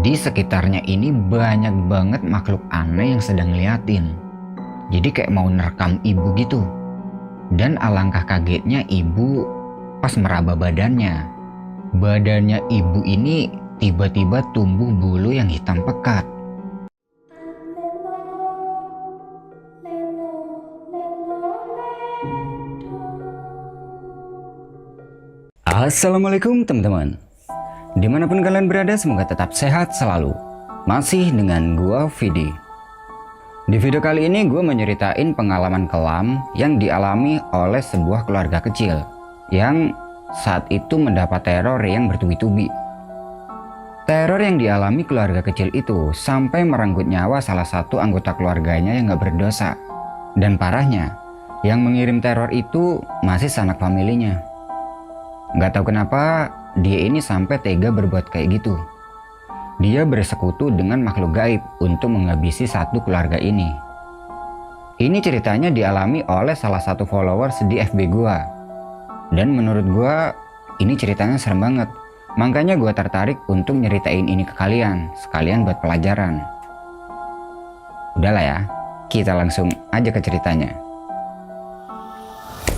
Di sekitarnya ini banyak banget makhluk aneh yang sedang ngeliatin. Jadi kayak mau nerekam ibu gitu. Dan alangkah kagetnya ibu pas meraba badannya. Badannya ibu ini tiba-tiba tumbuh bulu yang hitam pekat. Assalamualaikum teman-teman. Dimanapun kalian berada, semoga tetap sehat selalu. Masih dengan gua Vidi. Di video kali ini gue menyeritain pengalaman kelam yang dialami oleh sebuah keluarga kecil yang saat itu mendapat teror yang bertubi-tubi. Teror yang dialami keluarga kecil itu sampai merenggut nyawa salah satu anggota keluarganya yang gak berdosa. Dan parahnya, yang mengirim teror itu masih sanak familinya. Gak tahu kenapa dia ini sampai tega berbuat kayak gitu. Dia bersekutu dengan makhluk gaib untuk menghabisi satu keluarga ini. Ini ceritanya dialami oleh salah satu followers di FB gua. Dan menurut gua ini ceritanya serem banget. Makanya gua tertarik untuk nyeritain ini ke kalian, sekalian buat pelajaran. Udahlah ya, kita langsung aja ke ceritanya.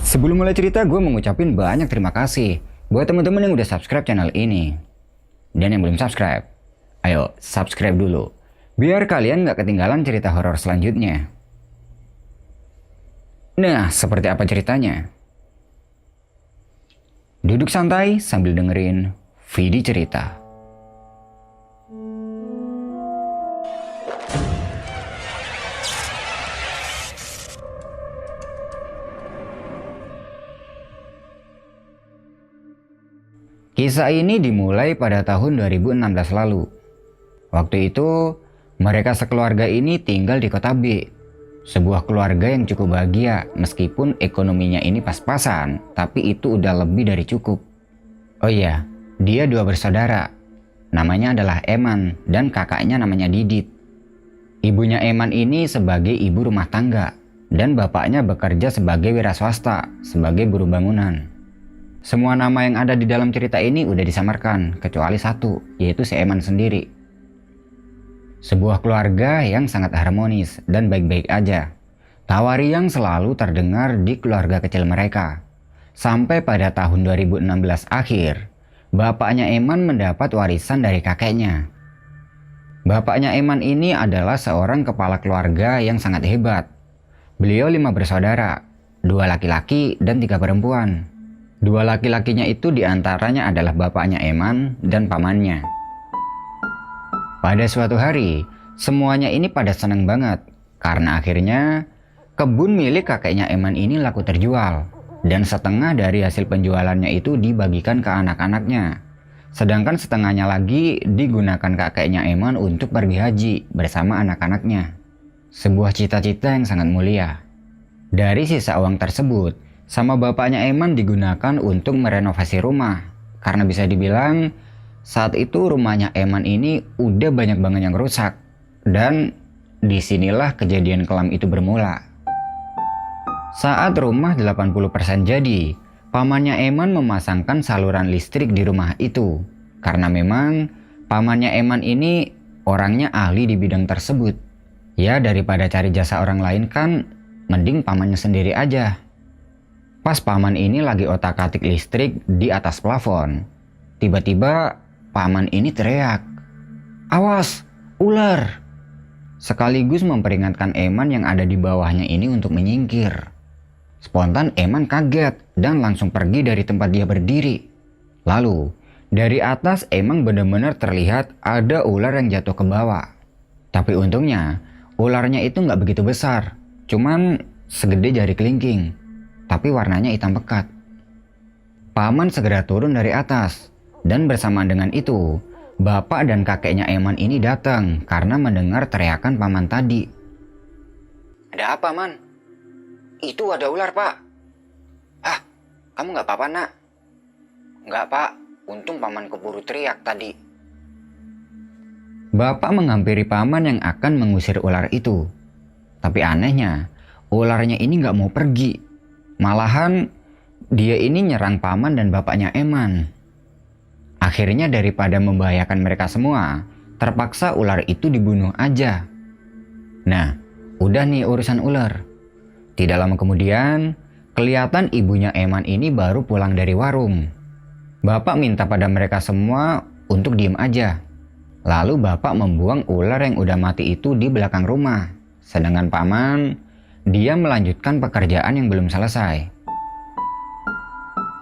Sebelum mulai cerita, gue mengucapin banyak terima kasih buat teman-teman yang udah subscribe channel ini. Dan yang belum subscribe, ayo subscribe dulu, biar kalian gak ketinggalan cerita horor selanjutnya. Nah, seperti apa ceritanya? Duduk santai sambil dengerin Vidi cerita. Kisah ini dimulai pada tahun 2016 lalu. Waktu itu, mereka sekeluarga ini tinggal di kota B. Sebuah keluarga yang cukup bahagia meskipun ekonominya ini pas-pasan, tapi itu udah lebih dari cukup. Oh iya, dia dua bersaudara. Namanya adalah Eman dan kakaknya namanya Didit. Ibunya Eman ini sebagai ibu rumah tangga dan bapaknya bekerja sebagai wira swasta, sebagai buruh bangunan. Semua nama yang ada di dalam cerita ini udah disamarkan, kecuali satu, yaitu si Eman sendiri. Sebuah keluarga yang sangat harmonis dan baik-baik aja. Tawa riang selalu terdengar di keluarga kecil mereka. Sampai pada tahun 2016 akhir, bapaknya Eman mendapat warisan dari kakeknya. Bapaknya Eman ini adalah seorang kepala keluarga yang sangat hebat. Beliau 5 bersaudara, 2 laki-laki dan 3 perempuan. 2 laki-lakinya itu diantaranya adalah bapaknya Eman dan pamannya. Pada suatu hari, semuanya ini pada senang banget karena akhirnya kebun milik kakeknya Eman ini laku terjual dan setengah dari hasil penjualannya itu dibagikan ke anak-anaknya. Sedangkan setengahnya lagi digunakan kakeknya Eman untuk pergi haji bersama anak-anaknya. Sebuah cita-cita yang sangat mulia. Dari sisa uang tersebut, sama bapaknya Eman digunakan untuk merenovasi rumah. Karena bisa dibilang saat itu rumahnya Eman ini udah banyak banget yang rusak. Dan disinilah kejadian kelam itu bermula. Saat rumah 80% jadi, pamannya Eman memasangkan saluran listrik di rumah itu. Karena memang pamannya Eman ini orangnya ahli di bidang tersebut. Ya daripada cari jasa orang lain kan, mending pamannya sendiri aja. Pas paman ini lagi otak-atik listrik di atas plafon, tiba-tiba paman ini teriak, "Awas, ular!" Sekaligus memperingatkan Eman yang ada di bawahnya ini untuk menyingkir. Spontan Eman kaget dan langsung pergi dari tempat dia berdiri. Lalu, dari atas emang benar-benar terlihat ada ular yang jatuh ke bawah. Tapi untungnya, ularnya itu nggak begitu besar, cuman segede jari kelingking. Tapi warnanya hitam pekat. Paman segera turun dari atas, dan bersamaan dengan itu, bapak dan kakeknya Eman ini datang karena mendengar teriakan paman tadi. "Ada apa, Man?" "Itu ada ular, Pak." "Hah, kamu nggak apa-apa, Nak?" "Nggak, Pak. Untung paman keburu teriak tadi." Bapak menghampiri paman yang akan mengusir ular itu. Tapi anehnya, ularnya ini nggak mau pergi. Malahan dia ini nyerang paman dan bapaknya Eman. Akhirnya daripada membahayakan mereka semua, terpaksa ular itu dibunuh aja. Nah, udah nih urusan ular. Tidak lama kemudian, kelihatan ibunya Eman ini baru pulang dari warung. Bapak minta pada mereka semua untuk diem aja. Lalu bapak membuang ular yang udah mati itu di belakang rumah. Sedangkan paman, dia melanjutkan pekerjaan yang belum selesai.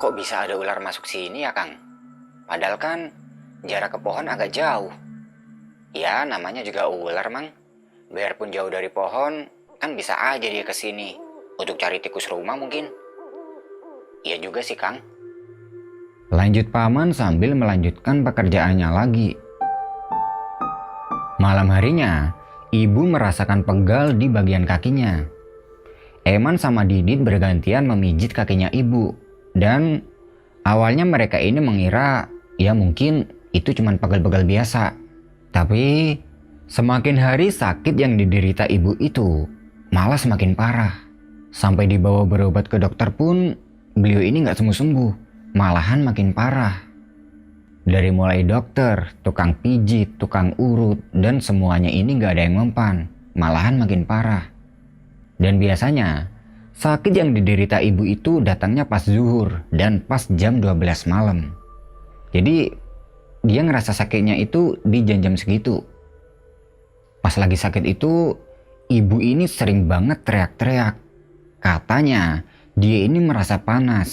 Kok bisa ada ular masuk sini ya, Kang? Padahal kan jarak ke pohon agak jauh. Ya, namanya juga ular, Mang. Biarpun jauh dari pohon, kan bisa aja dia ke sini untuk cari tikus rumah mungkin. Iya juga sih, Kang. Lanjut paman sambil melanjutkan pekerjaannya lagi. Malam harinya, ibu merasakan pegal di bagian kakinya. Eman sama Didit bergantian memijit kakinya ibu. Dan awalnya mereka ini mengira ya mungkin itu cuma pegal-pegal biasa. Tapi semakin hari sakit yang diderita ibu itu malah semakin parah. Sampai dibawa berobat ke dokter pun beliau ini nggak sembuh-sembuh, malahan makin parah. Dari mulai dokter, tukang pijit, tukang urut, dan semuanya ini nggak ada yang mempan, malahan makin parah. Dan biasanya sakit yang diderita ibu itu datangnya pas zuhur dan pas jam 12 malam. Jadi dia ngerasa sakitnya itu di jam-jam segitu. Pas lagi sakit itu, ibu ini sering banget teriak-teriak. Katanya dia ini merasa panas.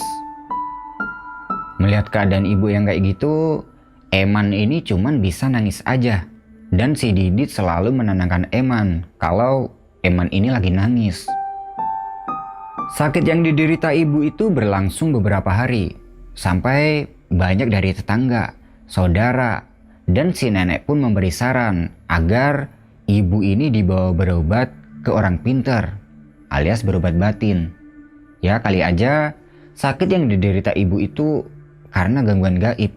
Melihat keadaan ibu yang kayak gitu, Eman ini cuman bisa nangis aja. Dan si Didit selalu menenangkan Eman kalau Eman ini lagi nangis. Sakit yang diderita ibu itu berlangsung beberapa hari. Sampai banyak dari tetangga, saudara, dan si nenek pun memberi saran agar ibu ini dibawa berobat ke orang pintar, alias berobat batin. Ya kali aja sakit yang diderita ibu itu karena gangguan gaib.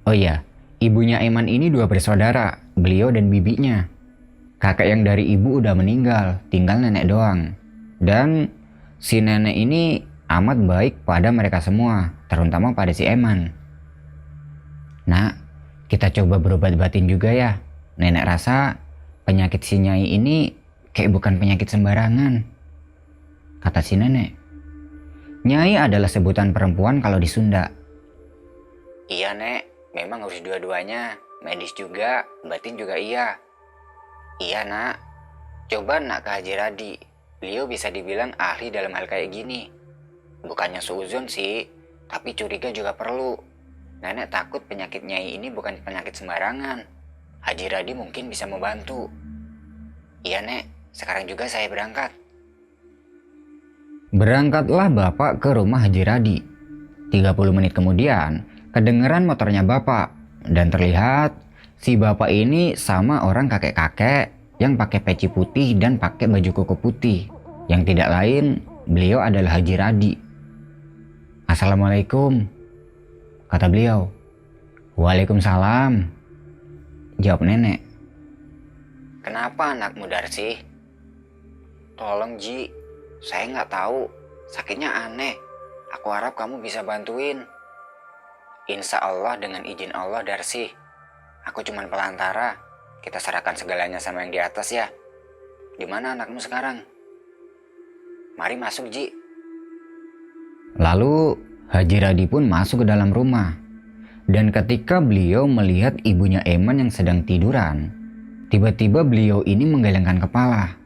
Oh iya, ibunya Eman ini 2 bersaudara, beliau dan bibinya. Kakak yang dari ibu udah meninggal, tinggal nenek doang. Dan si nenek ini amat baik pada mereka semua, terutama pada si Eman. Nak, kita coba berobat batin juga ya. Nenek rasa penyakit si Nyai ini kayak bukan penyakit sembarangan, kata si nenek. Nyai adalah sebutan perempuan kalau di Sunda. Iya nek, memang harus dua-duanya, medis juga, batin juga iya. Iya nak, coba nak ke Haji Radi, beliau bisa dibilang ahli dalam hal kayak gini. Bukannya suuzon sih, tapi curiga juga perlu. Nenek takut penyakit Nyai ini bukan penyakit sembarangan. Haji Radi mungkin bisa membantu. Iya nek, sekarang juga saya berangkat. Berangkatlah bapak ke rumah Haji Radi. 30 menit kemudian, kedengeran motornya bapak. Dan terlihat si bapak ini sama orang kakek-kakek yang pakai peci putih dan pakai baju koko putih. Yang tidak lain, beliau adalah Haji Radi. Assalamualaikum, kata beliau. Waalaikumsalam, jawab nenek. Kenapa anakmu Darsi? Tolong Ji, saya nggak tahu, sakitnya aneh. Aku harap kamu bisa bantuin. Insya Allah dengan izin Allah Darsi. Aku cuman pelantara. Kita serahkan segalanya sama yang di atas ya. Di mana anakmu sekarang? Mari masuk Ji. Lalu Haji Radi pun masuk ke dalam rumah. Dan ketika beliau melihat ibunya Eman yang sedang tiduran, tiba-tiba beliau ini menggelengkan kepala.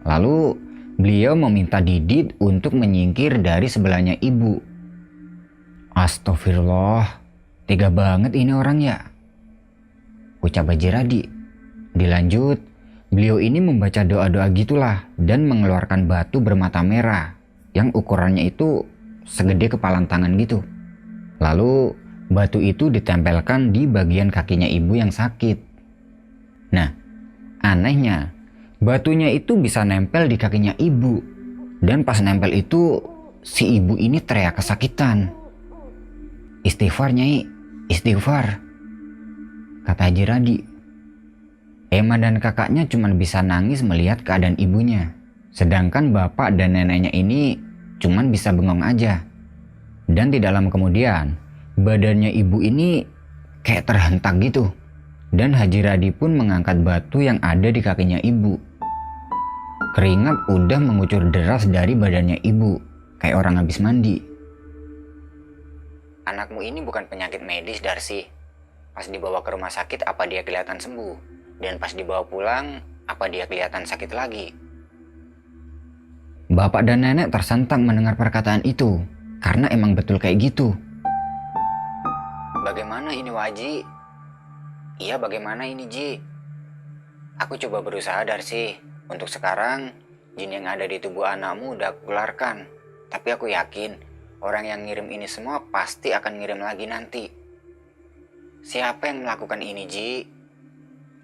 Lalu beliau meminta Didit untuk menyingkir dari sebelahnya ibu. Astagfirullah, tega banget ini orang ya, ucap Haji Radi. Dilanjut, beliau ini membaca doa-doa gitulah dan mengeluarkan batu bermata merah yang ukurannya itu segede kepalan tangan gitu. Lalu batu itu ditempelkan di bagian kakinya ibu yang sakit. Nah, anehnya batunya itu bisa nempel di kakinya ibu. Dan pas nempel itu si ibu ini teriak kesakitan. Istighfar Nyai, istighfar, kata Haji Radi. Eman dan kakaknya cuma bisa nangis melihat keadaan ibunya. Sedangkan bapak dan neneknya ini cuma bisa bengong aja. Dan tidak lama kemudian, badannya ibu ini kayak terhentak gitu. dan Haji Radi pun mengangkat batu yang ada di kakinya ibu. Keringat udah mengucur deras dari badannya ibu, kayak orang habis mandi. Anakmu ini bukan penyakit medis, Darsi. Pas dibawa ke rumah sakit apa dia kelihatan sembuh? Dan pas dibawa pulang, apa dia kelihatan sakit lagi? Bapak dan nenek tersentak mendengar perkataan itu, karena emang betul kayak gitu. Bagaimana ini, Waji? Iya, bagaimana ini, Ji? Aku coba berusaha, Darsi. Untuk sekarang, jin yang ada di tubuh anakmu udah aku keluarkan. Tapi aku yakin, orang yang ngirim ini semua pasti akan ngirim lagi nanti. Siapa yang melakukan ini, Ji?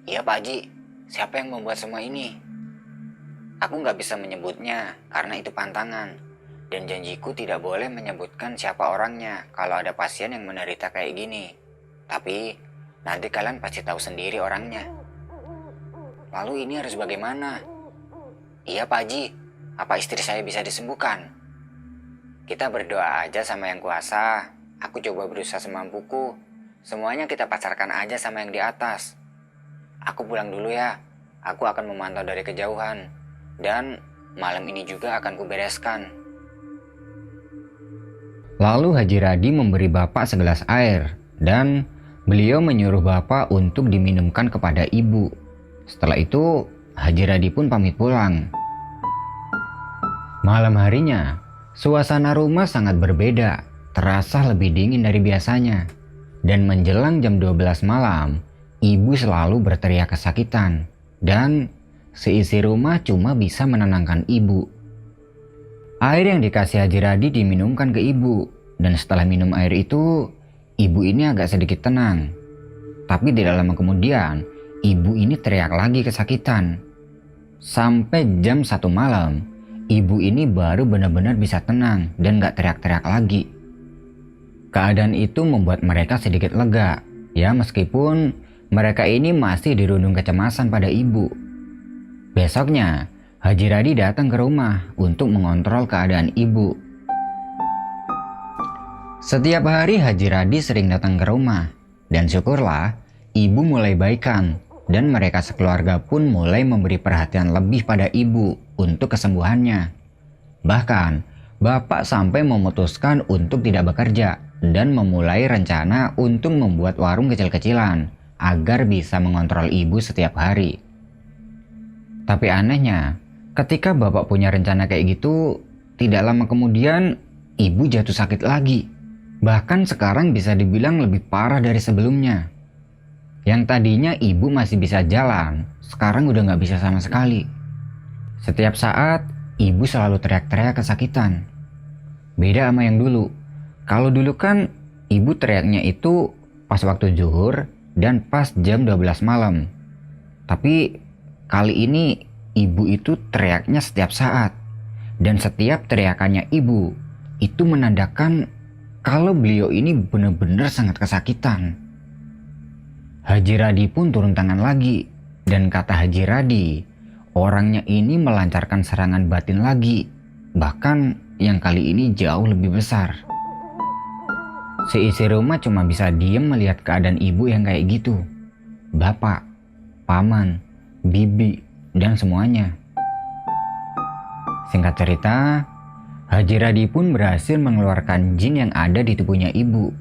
Iya, Pak Ji. Siapa yang membuat semua ini? Aku nggak bisa menyebutnya karena itu pantangan. Dan janjiku tidak boleh menyebutkan siapa orangnya kalau ada pasien yang menderita kayak gini. Tapi nanti kalian pasti tahu sendiri orangnya. Lalu ini harus bagaimana? Iya, Pak Haji, apa istri saya bisa disembuhkan? Kita berdoa aja sama yang kuasa. Aku coba berusaha semampuku. Semuanya kita pasarkan aja sama yang di atas. Aku pulang dulu ya. Aku akan memantau dari kejauhan. Dan malam ini juga akan kubereskan. Lalu Haji Radi memberi bapak segelas air dan beliau menyuruh bapak untuk diminumkan kepada ibu. Setelah itu Haji Radi pun pamit pulang. Malam harinya, suasana rumah sangat berbeda, terasa lebih dingin dari biasanya. Dan menjelang jam 12 malam, ibu selalu berteriak kesakitan dan seisi rumah cuma bisa menenangkan ibu. Air yang dikasih Haji Radi diminumkan ke ibu, dan setelah minum air itu, ibu ini agak sedikit tenang. Tapi tidak lama kemudian, ibu ini teriak lagi kesakitan. Sampai jam 1 malam, ibu ini baru benar-benar bisa tenang dan gak teriak-teriak lagi. Keadaan itu membuat mereka sedikit lega, ya meskipun mereka ini masih dirundung kecemasan pada ibu. Besoknya, Haji Radi datang ke rumah untuk mengontrol keadaan ibu. Setiap hari Haji Radi sering datang ke rumah, dan syukurlah ibu mulai baikan, dan mereka sekeluarga pun mulai memberi perhatian lebih pada ibu untuk kesembuhannya. Bahkan, bapak sampai memutuskan untuk tidak bekerja dan memulai rencana untuk membuat warung kecil-kecilan agar bisa mengontrol ibu setiap hari. Tapi anehnya, ketika bapak punya rencana kayak gitu, tidak lama kemudian ibu jatuh sakit lagi. Bahkan sekarang bisa dibilang lebih parah dari sebelumnya. Yang tadinya ibu masih bisa jalan, sekarang udah gak bisa sama sekali. Setiap saat, ibu selalu teriak-teriak kesakitan. Beda sama yang dulu. Kalau dulu kan, ibu teriaknya itu pas waktu zuhur dan pas jam 12 malam. Tapi kali ini ibu itu teriaknya setiap saat, dan setiap teriakannya ibu itu menandakan kalau beliau ini benar-benar sangat kesakitan. Haji Radi pun turun tangan lagi, dan kata Haji Radi, orangnya ini melancarkan serangan batin lagi, bahkan yang kali ini jauh lebih besar. Seisi rumah cuma bisa diem melihat keadaan ibu yang kayak gitu. Bapak, paman, bibi, dan semuanya. Singkat cerita, Haji Radi pun berhasil mengeluarkan jin yang ada di tubuhnya ibu.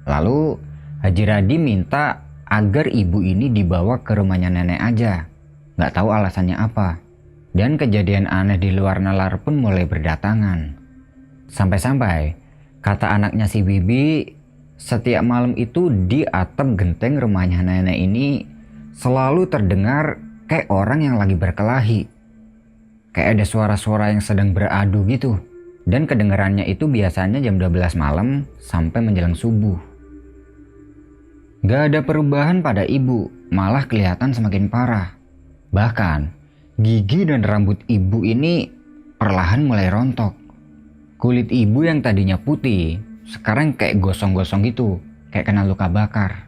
Lalu Haji Radi minta agar ibu ini dibawa ke rumahnya nenek aja. Gak tahu alasannya apa. Dan kejadian aneh di luar nalar pun mulai berdatangan. Sampai-sampai kata anaknya si bibi, setiap malam itu di atap genteng rumahnya nenek ini selalu terdengar kayak orang yang lagi berkelahi. Kayak ada suara-suara yang sedang beradu gitu. Dan kedengarannya itu biasanya jam 12 malam sampai menjelang subuh. Gak ada perubahan pada ibu, malah kelihatan semakin parah. Bahkan, gigi dan rambut ibu ini perlahan mulai rontok. Kulit ibu yang tadinya putih, sekarang kayak gosong-gosong gitu, kayak kena luka bakar.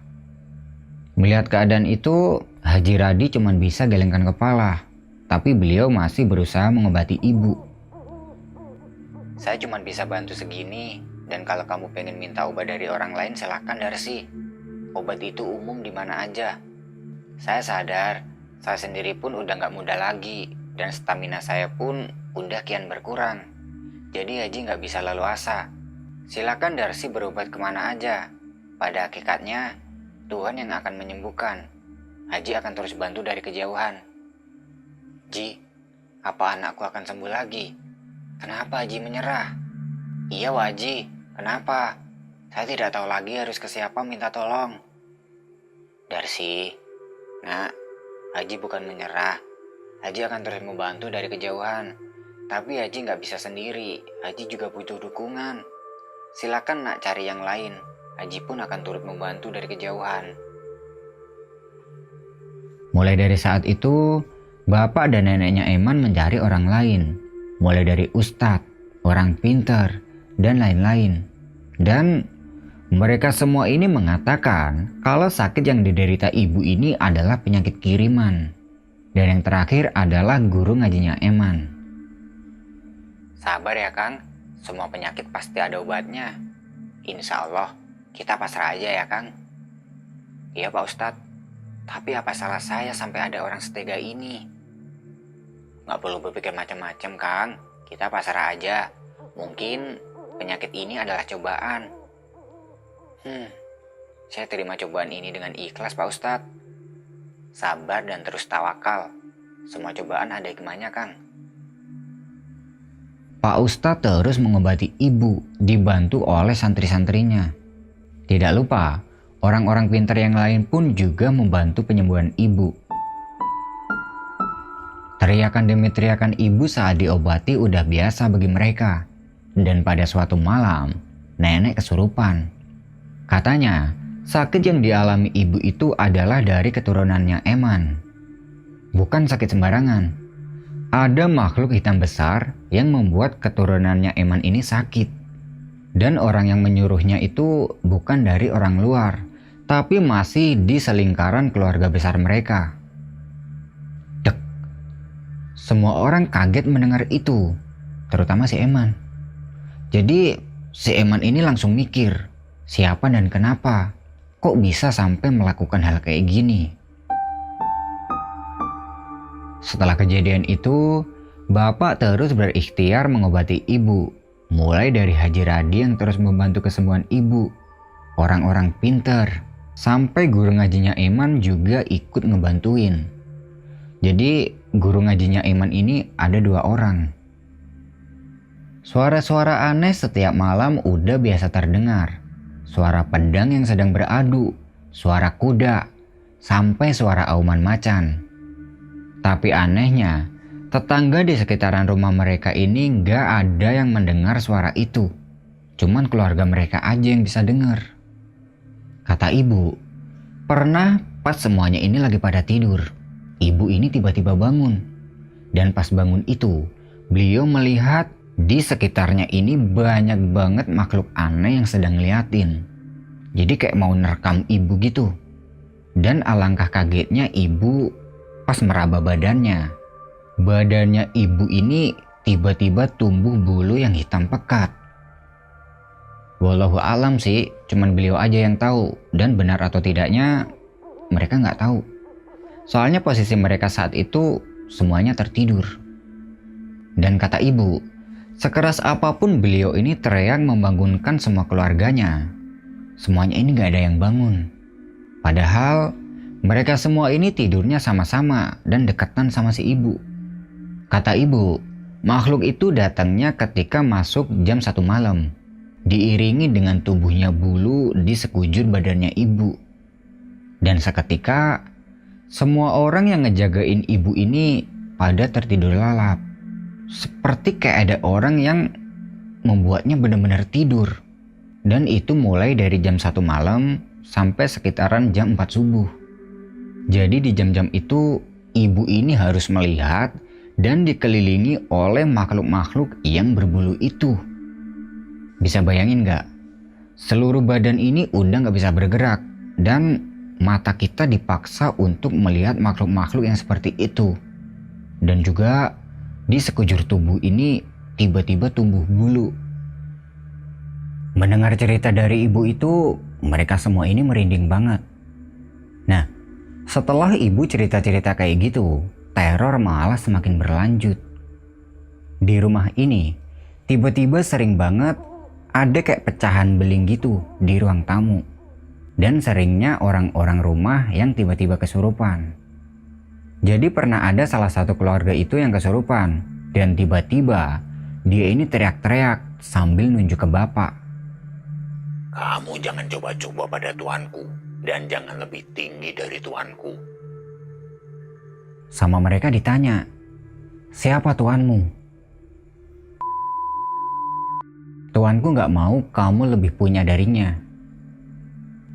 Melihat keadaan itu, Haji Radi cuma bisa gelengkan kepala, tapi beliau masih berusaha mengobati ibu. Saya cuma bisa bantu segini, dan kalau kamu pengen minta obat dari orang lain silahkan, Darsi. Obat itu umum di mana aja. Saya sadar, saya sendiri pun udah gak muda lagi, dan stamina saya pun udah kian berkurang. Jadi Haji gak bisa leluasa. Silakan Darsi berobat kemana aja. Pada hakikatnya, Tuhan yang akan menyembuhkan. Haji akan terus bantu dari kejauhan. Ji, apa anakku akan sembuh lagi? Kenapa Haji menyerah? Iya Haji, kenapa? Saya tidak tahu lagi harus ke siapa minta tolong. Darsi, nak, Haji bukan menyerah. Haji akan terus membantu dari kejauhan. Tapi Haji nggak bisa sendiri. Haji juga butuh dukungan. Silakan nak cari yang lain. Haji pun akan turut membantu dari kejauhan. Mulai dari saat itu, bapak dan neneknya Eman mencari orang lain. Mulai dari ustadz, orang pintar, dan lain-lain. Dan mereka semua ini mengatakan kalau sakit yang diderita ibu ini adalah penyakit kiriman. Dan yang terakhir adalah guru ngajinya Eman. Sabar ya Kang, semua penyakit pasti ada obatnya. Insya Allah, kita pasrah aja ya Kang. Iya Pak Ustadz, tapi apa salah saya sampai ada orang setega ini? Gak perlu berpikir macam-macam Kang, kita pasrah aja. Mungkin penyakit ini adalah cobaan. Saya terima cobaan ini dengan ikhlas Pak Ustadz. Sabar dan terus tawakal. Semua cobaan ada hikmahnya Kang. Pak Ustadz terus mengobati ibu, dibantu oleh santri-santrinya. Tidak lupa, orang-orang pintar yang lain pun juga membantu penyembuhan ibu. Teriakan demi teriakan ibu saat diobati udah biasa bagi mereka. Dan pada suatu malam, nenek kesurupan. Katanya, sakit yang dialami ibu itu adalah dari keturunannya Eman. Bukan sakit sembarangan. Ada makhluk hitam besar yang membuat keturunannya Eman ini sakit. Dan orang yang menyuruhnya itu bukan dari orang luar, tapi masih di selingkaran keluarga besar mereka. Dek. Semua orang kaget mendengar itu, terutama si Eman. Jadi si Eman ini langsung mikir, siapa dan kenapa? Kok bisa sampai melakukan hal kayak gini? Setelah kejadian itu, bapak terus berikhtiar mengobati ibu. Mulai dari Haji Radi yang terus membantu kesembuhan ibu, orang-orang pintar, sampai guru ngajinya Eman juga ikut ngebantuin. Jadi guru ngajinya Eman ini ada 2 orang. Suara-suara aneh setiap malam udah biasa terdengar. Suara pedang yang sedang beradu, suara kuda, sampai suara auman macan. Tapi anehnya, tetangga di sekitaran rumah mereka ini nggak ada yang mendengar suara itu. Cuman keluarga mereka aja yang bisa dengar. Kata ibu, pernah pas semuanya ini lagi pada tidur, ibu ini tiba-tiba bangun. Dan pas bangun itu, beliau melihat di sekitarnya ini banyak banget makhluk aneh yang sedang ngeliatin. Jadi kayak mau nerekam ibu gitu. Dan alangkah kagetnya ibu pas meraba badannya. Badannya ibu ini tiba-tiba tumbuh bulu yang hitam pekat. Wallahu alam sih, cuman beliau aja yang tahu. Dan benar atau tidaknya mereka nggak tahu. Soalnya posisi mereka saat itu semuanya tertidur. Dan kata ibu, sekeras apapun beliau ini teriak membangunkan semua keluarganya, semuanya ini gak ada yang bangun. Padahal mereka semua ini tidurnya sama-sama dan dekatan sama si ibu. Kata ibu, makhluk itu datangnya ketika masuk jam 1 malam, diiringi dengan tumbuhnya bulu di sekujur badannya ibu. Dan seketika, semua orang yang ngejagain ibu ini pada tertidur lalap. Seperti kayak ada orang yang membuatnya benar-benar tidur. Dan itu mulai dari jam 1 malam sampai sekitaran jam 4 subuh. Jadi di jam-jam itu ibu ini harus melihat dan dikelilingi oleh makhluk-makhluk yang berbulu itu. Bisa bayangin gak? Seluruh badan ini udah gak bisa bergerak dan mata kita dipaksa untuk melihat makhluk-makhluk yang seperti itu. Dan juga di sekujur tubuh ini tiba-tiba tumbuh bulu. Mendengar cerita dari ibu itu, mereka semua ini merinding banget. Nah, Setelah ibu cerita-cerita kayak gitu, teror malah semakin berlanjut. Di rumah ini, tiba-tiba sering banget ada kayak pecahan beling gitu di ruang tamu. Dan seringnya orang-orang rumah yang tiba-tiba kesurupan. Jadi pernah ada salah satu keluarga itu yang kesurupan. Dan tiba-tiba dia ini teriak-teriak sambil nunjuk ke bapak. Kamu jangan coba-coba pada tuanku, dan jangan lebih tinggi dari tuanku. Sama mereka ditanya, siapa tuanmu? Tuanku gak mau kamu lebih punya darinya.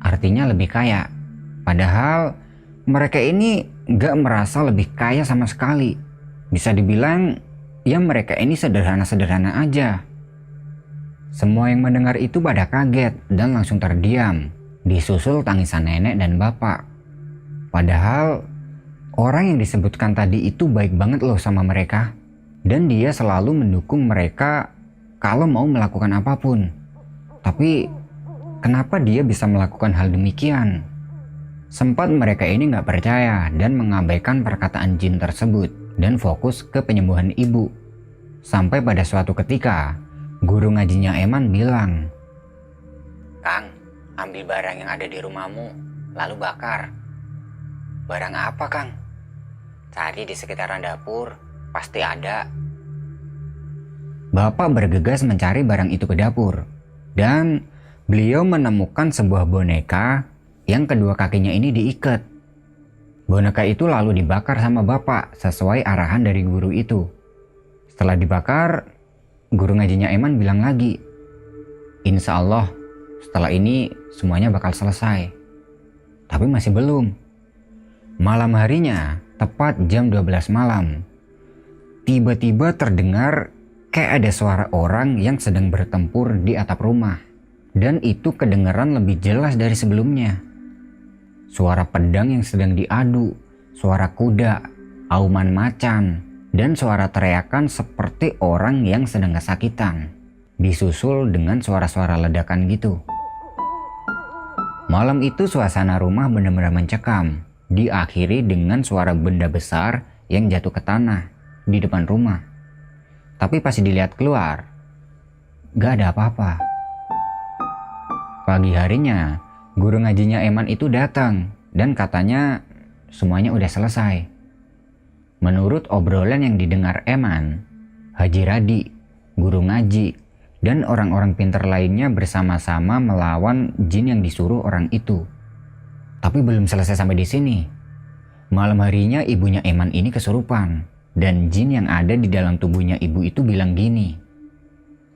Artinya lebih kaya. Padahal mereka ini gak merasa lebih kaya sama sekali. Bisa dibilang ya mereka ini sederhana-sederhana aja. Semua yang mendengar itu pada kaget dan langsung terdiam, disusul tangisan nenek dan bapak. Padahal orang yang disebutkan tadi itu baik banget loh sama mereka. Dan dia selalu mendukung mereka kalau mau melakukan apapun. Tapi kenapa dia bisa melakukan hal demikian? Sempat mereka ini gak percaya dan mengabaikan perkataan jin tersebut dan fokus ke penyembuhan ibu. Sampai pada suatu ketika, guru ngajinya Eman bilang, Kang, ambil barang yang ada di rumahmu, lalu bakar. Barang apa, Kang? Cari di sekitaran dapur, pasti ada. Bapak bergegas mencari barang itu ke dapur. Dan beliau menemukan sebuah boneka yang kedua kakinya ini diikat. Boneka itu lalu dibakar sama bapak sesuai arahan dari guru itu. Setelah dibakar, guru ngajinya Eman bilang lagi, insya Allah setelah ini semuanya bakal selesai. Tapi masih belum. Malam harinya, tepat jam 12 malam, tiba-tiba terdengar kayak ada suara orang yang sedang bertempur di atap rumah. Dan itu kedengaran lebih jelas dari sebelumnya. Suara pedang yang sedang diadu, suara kuda, auman macan, dan suara teriakan seperti orang yang sedang kesakitan. Disusul dengan suara-suara ledakan gitu. Malam itu suasana rumah benar-benar mencekam. Diakhiri dengan suara benda besar yang jatuh ke tanah di depan rumah. Tapi pas dilihat keluar, gak ada apa-apa. Pagi harinya, guru ngajinya Eman itu datang dan katanya semuanya udah selesai. Menurut obrolan yang didengar Eman, Haji Radi, guru ngaji, dan orang-orang pintar lainnya bersama-sama melawan jin yang disuruh orang itu. Tapi belum selesai sampai di sini. Malam harinya ibunya Eman ini kesurupan. Dan jin yang ada di dalam tubuhnya ibu itu bilang gini,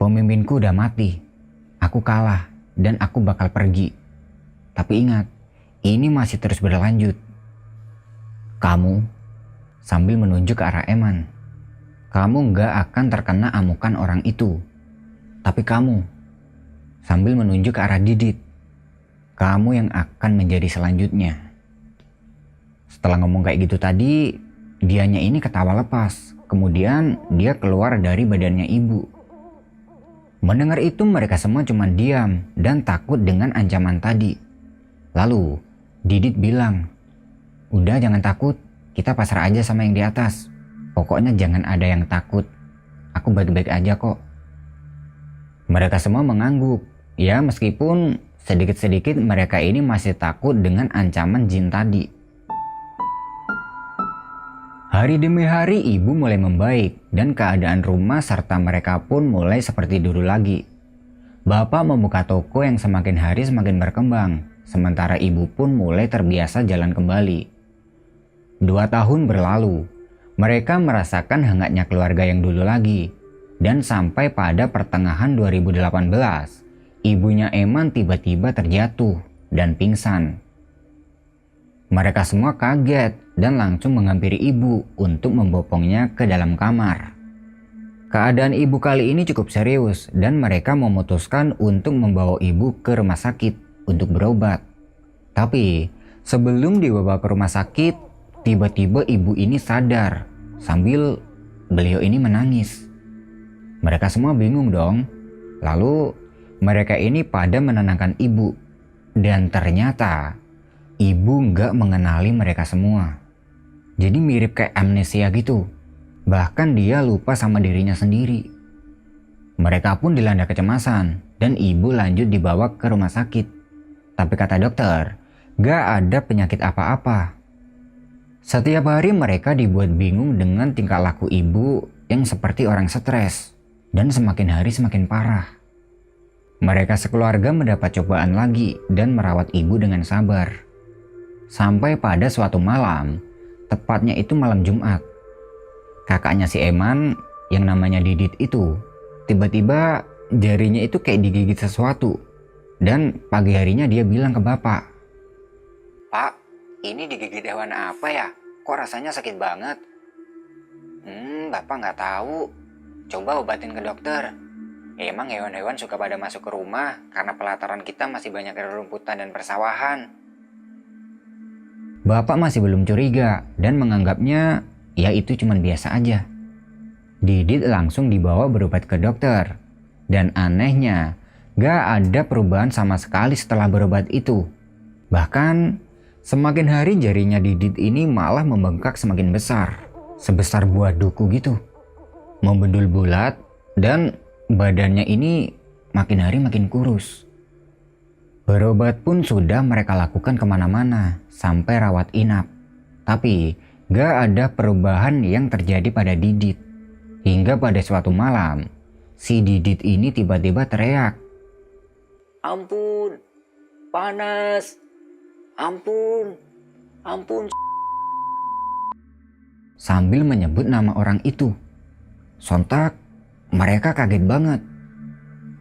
pemimpinku udah mati, aku kalah dan aku bakal pergi. Tapi ingat, ini masih terus berlanjut. Kamu, sambil menunjuk ke arah Eman, kamu gak akan terkena amukan orang itu. Tapi kamu, sambil menunjuk ke arah Didit, kamu yang akan menjadi selanjutnya. Setelah ngomong kayak gitu tadi, dianya ini ketawa lepas. Kemudian dia keluar dari badannya ibu. Mendengar itu mereka semua cuma diam dan takut dengan ancaman tadi. Lalu Didit bilang, udah jangan takut, kita pasrah aja sama yang di atas. Pokoknya jangan ada yang takut, aku baik-baik aja kok. Mereka semua mengangguk. Ya meskipun sedikit-sedikit mereka ini masih takut dengan ancaman jin tadi. Hari demi hari ibu mulai membaik dan keadaan rumah serta mereka pun mulai seperti dulu lagi. Bapak membuka toko yang semakin hari semakin berkembang, sementara ibu pun mulai terbiasa jalan kembali. 2 tahun berlalu, mereka merasakan hangatnya keluarga yang dulu lagi. Dan sampai pada pertengahan 2018, ibunya Eman tiba-tiba terjatuh dan pingsan. Mereka semua kaget dan langsung menghampiri ibu untuk membopongnya ke dalam kamar. Keadaan ibu kali ini cukup serius dan mereka memutuskan untuk membawa ibu ke rumah sakit untuk berobat. Tapi sebelum dibawa ke rumah sakit, tiba-tiba ibu ini sadar sambil beliau ini menangis. Mereka semua bingung dong. Lalu mereka ini pada menenangkan ibu. Dan ternyata ibu nggak mengenali mereka semua. Jadi mirip kayak amnesia gitu. Bahkan dia lupa sama dirinya sendiri. Mereka pun dilanda kecemasan dan ibu lanjut dibawa ke rumah sakit. Tapi kata dokter, gak ada penyakit apa-apa. Setiap hari mereka dibuat bingung dengan tingkah laku ibu yang seperti orang stres. Dan semakin hari semakin parah. Mereka sekeluarga mendapat cobaan lagi dan merawat ibu dengan sabar. Sampai pada suatu malam, tepatnya itu malam Jumat. Kakaknya si Eman yang namanya Didit itu, tiba-tiba jarinya itu kayak digigit sesuatu. Dan pagi harinya dia bilang ke bapak, Pak, ini digigit hewan apa ya? Kok rasanya sakit banget? Bapak nggak tahu. Coba obatin ke dokter. Emang hewan-hewan suka pada masuk ke rumah karena pelataran kita masih banyak rerumputan dan persawahan. Bapak masih belum curiga dan menganggapnya ya itu cuma biasa aja. Didit langsung dibawa berobat ke dokter. Dan anehnya, gak ada perubahan sama sekali setelah berobat itu. Bahkan, semakin hari jarinya Didit ini malah membengkak semakin besar. Sebesar buah duku gitu. Membendul bulat dan badannya ini makin hari makin kurus. Berobat pun sudah mereka lakukan kemana-mana sampai rawat inap. Tapi gak ada perubahan yang terjadi pada Didit. Hingga pada suatu malam, si Didit ini tiba-tiba teriak. Ampun, panas, ampun, ampun. Sambil menyebut nama orang itu. Sontak mereka kaget banget.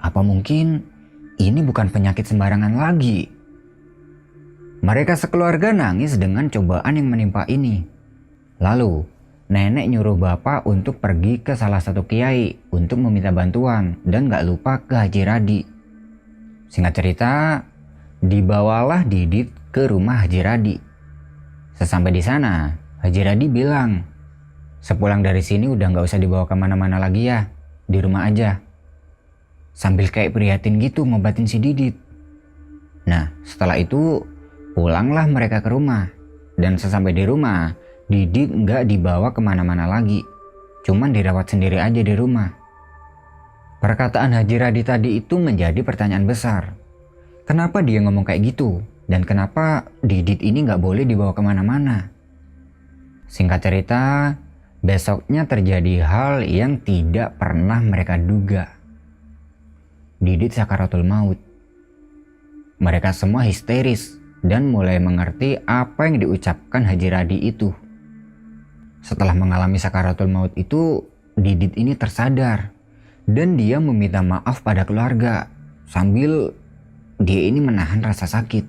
Apa mungkin ini bukan penyakit sembarangan lagi? Mereka sekeluarga nangis dengan cobaan yang menimpa ini. Lalu nenek nyuruh bapak untuk pergi ke salah satu kiai untuk meminta bantuan dan gak lupa ke Haji Radi. Singkat cerita, dibawalah Didit ke rumah Haji Radi. Sesampai di sana, Haji Radi bilang, sepulang dari sini udah gak usah dibawa kemana-mana lagi ya, di rumah aja. Sambil kayak prihatin gitu ngobatin si Didit. Nah, setelah itu pulanglah mereka ke rumah. Dan sesampai di rumah, Didit gak dibawa kemana-mana lagi. Cuman dirawat sendiri aja di rumah. Perkataan Haji Radi tadi itu menjadi pertanyaan besar. Kenapa dia ngomong kayak gitu? Dan kenapa Didit ini gak boleh dibawa kemana-mana? Singkat cerita, besoknya terjadi hal yang tidak pernah mereka duga. Didit sakaratul maut. Mereka semua histeris dan mulai mengerti apa yang diucapkan Haji Radi itu. Setelah mengalami sakaratul maut itu, Didit ini tersadar dan dia meminta maaf pada keluarga sambil dia ini menahan rasa sakit.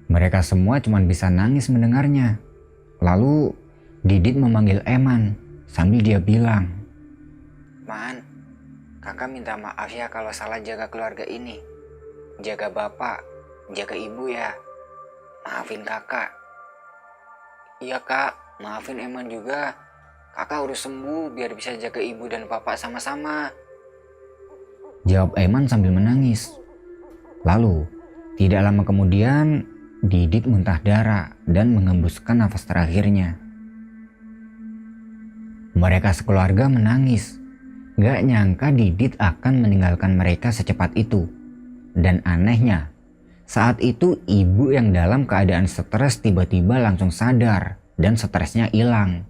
Mereka semua cuma bisa nangis mendengarnya. Lalu Didit memanggil Eman sambil dia bilang, Man, kakak minta maaf ya kalau salah jaga keluarga ini. Jaga bapak, jaga ibu ya. Maafin kakak. Iya kak, maafin Eman juga. Kakak harus sembuh biar bisa jaga ibu dan bapak sama-sama. jawab Eman sambil menangis. Lalu, tidak lama kemudian, Didit muntah darah dan mengembuskan nafas terakhirnya. Mereka sekeluarga menangis. Gak nyangka Didit akan meninggalkan mereka secepat itu. Dan anehnya, saat itu ibu yang dalam keadaan stres tiba-tiba langsung sadar dan stresnya hilang.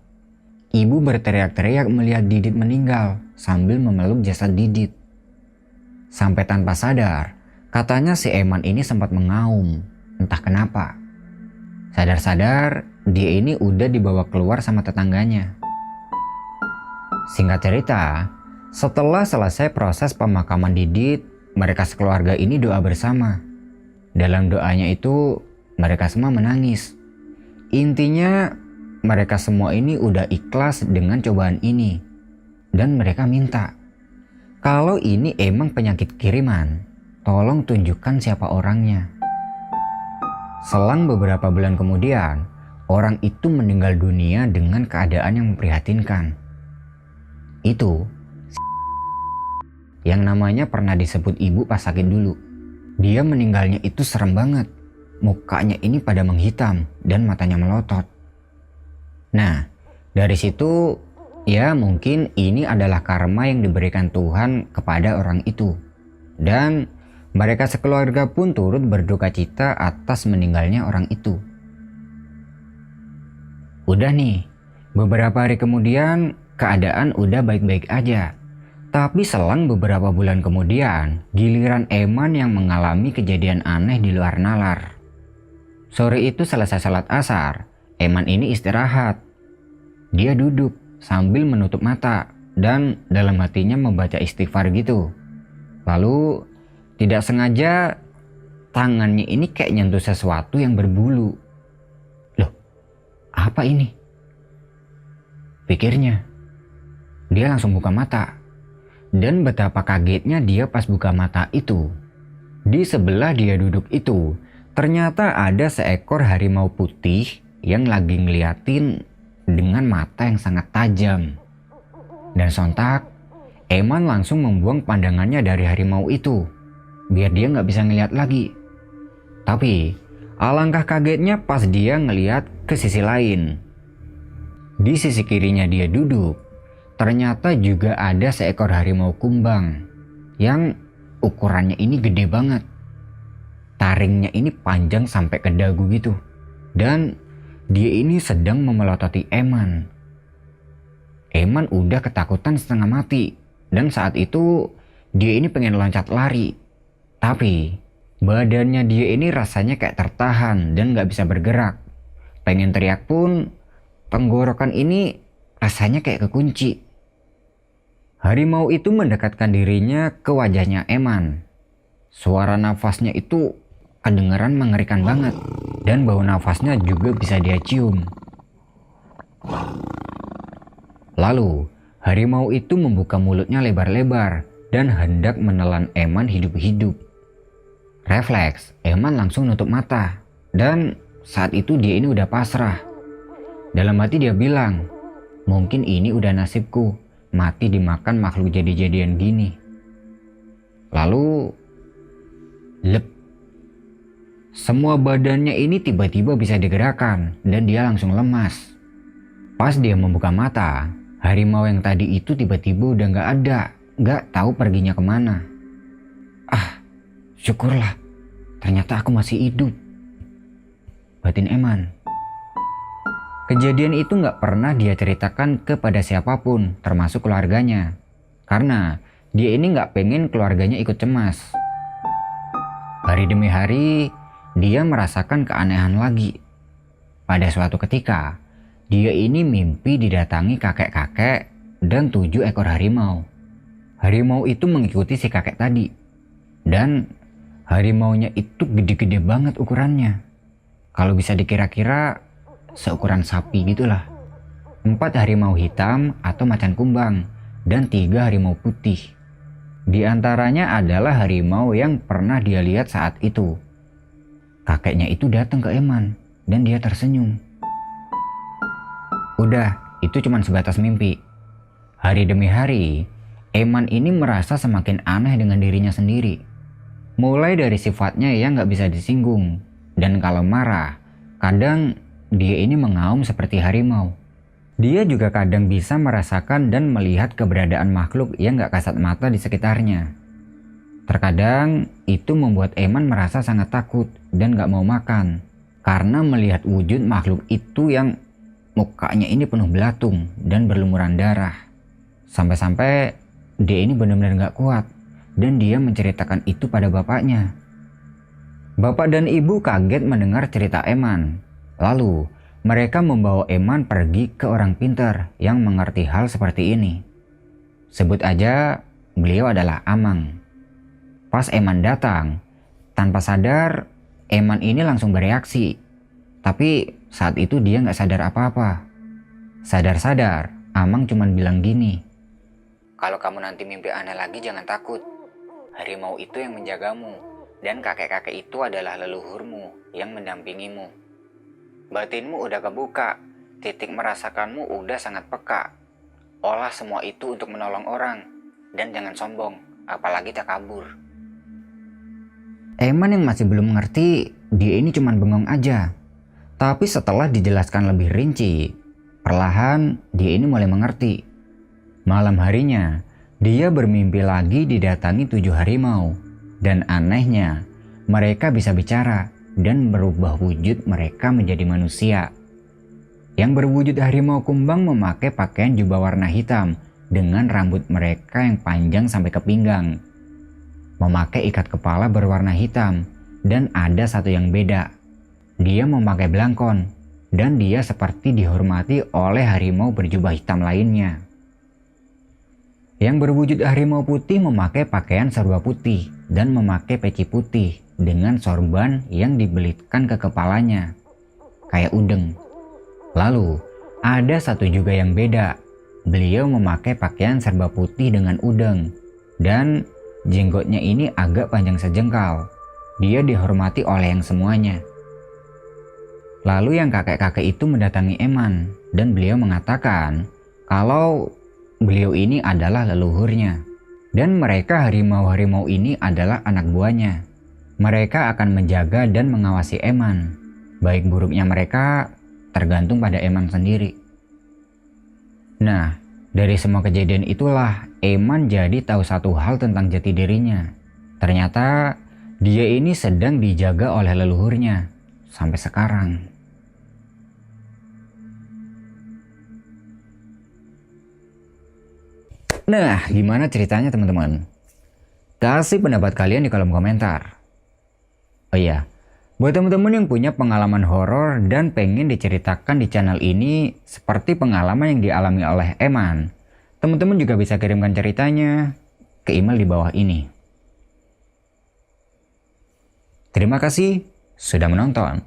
Ibu berteriak-teriak melihat Didit meninggal sambil memeluk jasad Didit. Sampai tanpa sadar, katanya si Eman ini sempat mengaum, entah kenapa. Sadar-sadar, dia ini udah dibawa keluar sama tetangganya. Singkat cerita, setelah selesai proses pemakaman Didit, mereka sekeluarga ini doa bersama. Dalam doanya itu, mereka semua menangis. Intinya, mereka semua ini udah ikhlas dengan cobaan ini. Dan mereka minta, kalau ini emang penyakit kiriman, tolong tunjukkan siapa orangnya. Selang beberapa bulan kemudian, orang itu meninggal dunia dengan keadaan yang memprihatinkan. Itu yang namanya pernah disebut ibu pas sakit dulu. Dia meninggalnya itu serem banget. mukanya ini pada menghitam dan matanya melotot. Nah, dari situ ya mungkin ini adalah karma yang diberikan Tuhan kepada orang itu. Dan mereka sekeluarga pun turut berduka cita atas meninggalnya orang itu. Udah nih, beberapa hari kemudian keadaan udah baik-baik aja. Tapi selang beberapa bulan kemudian, giliran Eman yang mengalami kejadian aneh di luar nalar. Sore itu selesai salat asar, Eman ini istirahat. Dia duduk sambil menutup mata dan dalam hatinya membaca istighfar gitu. Lalu tidak sengaja tangannya ini kayak nyentuh sesuatu yang berbulu. Loh, apa ini? Pikirnya. Dia langsung buka mata. Dan betapa kagetnya dia pas buka mata itu. Di sebelah dia duduk itu, ternyata ada seekor harimau putih yang lagi ngeliatin dengan mata yang sangat tajam. Dan sontak, Eman langsung membuang pandangannya dari harimau itu, biar dia nggak bisa ngeliat lagi. Tapi, alangkah kagetnya pas dia ngeliat ke sisi lain. Di sisi kirinya dia duduk, ternyata juga ada seekor harimau kumbang yang ukurannya ini gede banget. Taringnya ini panjang sampai ke dagu gitu. Dan dia ini sedang memelototi Eman. Eman udah ketakutan setengah mati. Dan saat itu dia ini pengen loncat lari. Tapi badannya dia ini rasanya kayak tertahan dan gak bisa bergerak. Pengen teriak pun tenggorokan ini rasanya kayak kekunci. Harimau itu mendekatkan dirinya ke wajahnya Eman. Suara nafasnya itu kedengeran mengerikan banget. Dan bau nafasnya juga bisa dia cium. Lalu, harimau itu membuka mulutnya lebar-lebar dan hendak menelan Eman hidup-hidup. Refleks, Eman langsung nutup mata. Dan saat itu dia ini udah pasrah. Dalam hati dia bilang, mungkin ini udah nasibku, mati dimakan makhluk jadi-jadian gini. Lalu, lep. Semua badannya ini tiba-tiba bisa digerakkan dan dia langsung lemas. Pas dia membuka mata, harimau yang tadi itu tiba-tiba udah gak ada, gak tahu perginya kemana. Ah, syukurlah, ternyata aku masih hidup, batin Eman. Kejadian itu gak pernah dia ceritakan kepada siapapun, termasuk keluarganya. Karena dia ini gak pengen keluarganya ikut cemas. Hari demi hari, dia merasakan keanehan lagi. Pada suatu ketika, dia ini mimpi didatangi kakek-kakek dan 7 ekor harimau. Harimau itu mengikuti si kakek tadi. Dan harimaunya itu gede-gede banget ukurannya. Kalau bisa dikira-kira, seukuran sapi gitulah. 4 harimau hitam atau macan kumbang dan 3 harimau putih. Di antaranya adalah harimau yang pernah dia lihat saat itu. Kakeknya itu datang ke Eman dan dia tersenyum. Udah, itu cuma sebatas mimpi. Hari demi hari, Eman ini merasa semakin aneh dengan dirinya sendiri. Mulai dari sifatnya yang gak bisa disinggung. Dan kalau marah, kadang dia ini mengaum seperti harimau. Dia juga kadang bisa merasakan dan melihat keberadaan makhluk yang gak kasat mata di sekitarnya. Terkadang itu membuat Eman merasa sangat takut dan gak mau makan. Karena melihat wujud makhluk itu yang mukanya ini penuh belatung dan berlumuran darah. Sampai-sampai dia ini benar-benar gak kuat dan dia menceritakan itu pada bapaknya. Bapak dan ibu kaget mendengar cerita Eman. Lalu mereka membawa Eman pergi ke orang pintar yang mengerti hal seperti ini. Sebut aja beliau adalah Amang. Pas Eman datang, tanpa sadar Eman ini langsung bereaksi. Tapi saat itu dia gak sadar apa-apa. Sadar-sadar, Amang cuman bilang gini. Kalau kamu nanti mimpi aneh lagi jangan takut. Harimau itu yang menjagamu. Dan kakek-kakek itu adalah leluhurmu yang mendampingimu. Batinmu udah kebuka. Titik merasakanmu udah sangat peka. Olah semua itu untuk menolong orang. Dan jangan sombong, apalagi takabur. Eman yang masih belum mengerti, dia ini cuma bengong aja. Tapi setelah dijelaskan lebih rinci, perlahan dia ini mulai mengerti. Malam harinya, dia bermimpi lagi didatangi 7 harimau. Dan anehnya, mereka bisa bicara dan berubah wujud mereka menjadi manusia. Yang berwujud harimau kumbang memakai pakaian jubah warna hitam dengan rambut mereka yang panjang sampai ke pinggang. Memakai ikat kepala berwarna hitam dan ada satu yang beda. Dia memakai belangkon dan dia seperti dihormati oleh harimau berjubah hitam lainnya. Yang berwujud harimau putih memakai pakaian serba putih dan memakai peci putih dengan sorban yang dibelitkan ke kepalanya, kayak udeng. Lalu, ada satu juga yang beda. Beliau memakai pakaian serba putih dengan udeng dan jenggotnya ini agak panjang sejengkal. Dia dihormati oleh yang semuanya. Lalu yang kakek-kakek itu mendatangi Eman dan beliau mengatakan kalau beliau ini adalah leluhurnya. Dan mereka harimau-harimau ini adalah anak buahnya. Mereka akan menjaga dan mengawasi Eman. Baik buruknya mereka tergantung pada Eman sendiri. Nah, dari semua kejadian itulah Eman jadi tahu satu hal tentang jati dirinya. Ternyata dia ini sedang dijaga oleh leluhurnya sampai sekarang. Nah, gimana ceritanya teman-teman? Kasih pendapat kalian di kolom komentar. Oh iya, buat teman-teman yang punya pengalaman horor dan pengen diceritakan di channel ini seperti pengalaman yang dialami oleh Eman, teman-teman juga bisa kirimkan ceritanya ke email di bawah ini. Terima kasih sudah menonton.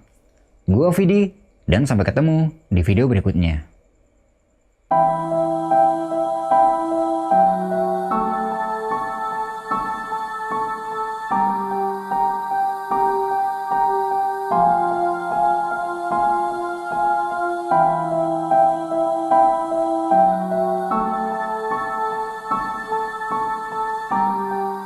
Gua Vidi dan sampai ketemu di video berikutnya.